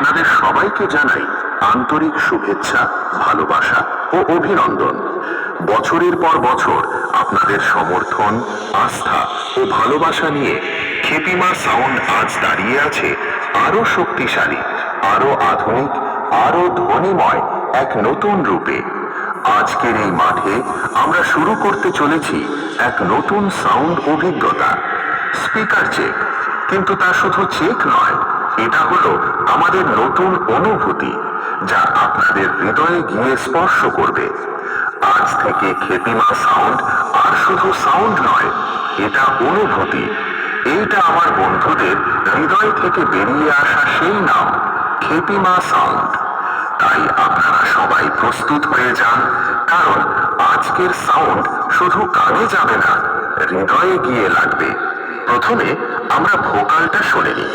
আপনাদের সবাইকে জানাই আন্তরিক শুভেচ্ছা, ভালোবাসা ও অভিনন্দন। বছরের পর বছর আপনাদের সমর্থন, আস্থা ও ভালোবাসা নিয়ে খেপিমা সাউন্ড আজ দাঁড়িয়ে আছে আরো শক্তিশালী, আরো আধুনিক, আরো ধ্বনিময় এক নতুন রূপে। আজকের এই মাঠে আমরা শুরু করতে চলেছি এক নতুন সাউন্ড অভিজ্ঞতা। স্পিকার চেক, কিন্তু তা শুধু চেক নয়, এটা হলো আমাদের নতুন অনুভূতি, যা আপনাদের হৃদয়ে গিয়ে স্পর্শ করবে। আজ থেকে খেপিমা সাউন্ড আর শুধু সাউন্ড নয়, এটা অনুভূতি। এইটা আমার বন্ধুদের হৃদয় থেকে বেরিয়ে আসা সেই নাম, খেপিমা সাউন্ড। তাই আপনারা সবাই প্রস্তুত হয়ে যান, কারণ আজকের সাউন্ড শুধু কানে যাবে না, হৃদয়ে গিয়ে লাগবে। প্রথমে আমরা ভোকালটা শুনে নিই।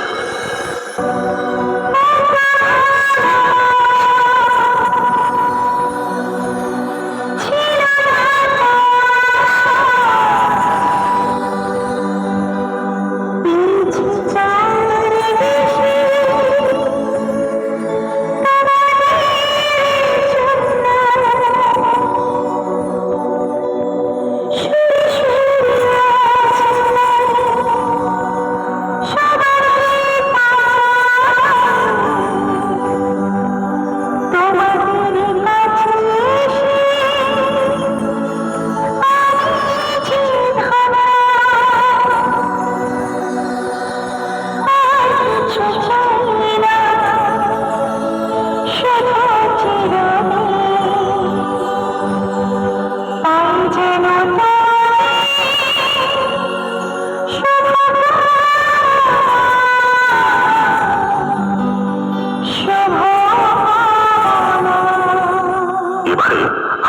এবারে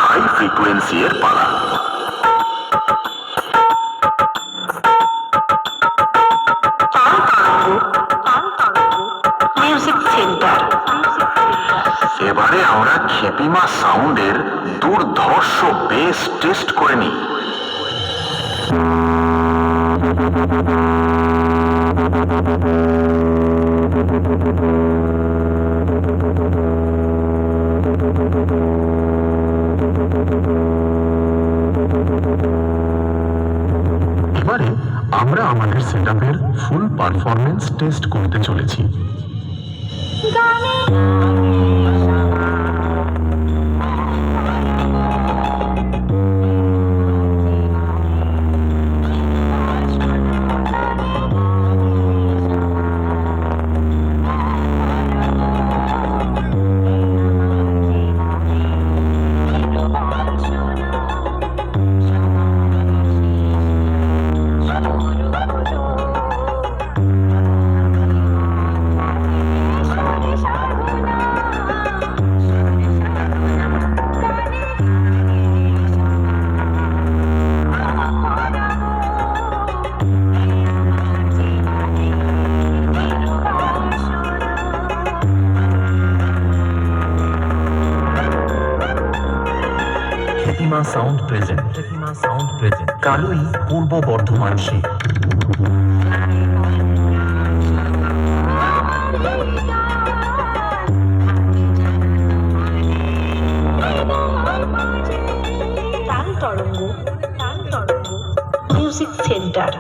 হাই ফ্রিকোয়েন্সি এর পালা। Music centre. এবারে আমরা খেপিমা সাউন্ডের দুর্ধর্ষ বেস টেস্ট করে নিই। এবারে আমরা আমাদের সেটআপের ফুল পারফরম্যান্স টেস্ট করতে চলেছি। খেপিমা সাউন্ড প্রেজেন্ট। খেপিমা সাউন্ড প্রেজেন্ট কালুই, পূর্ব বর্ধমান শীত। তান তরঙ্গ, তান তরঙ্গ মিউজিক সেন্টার।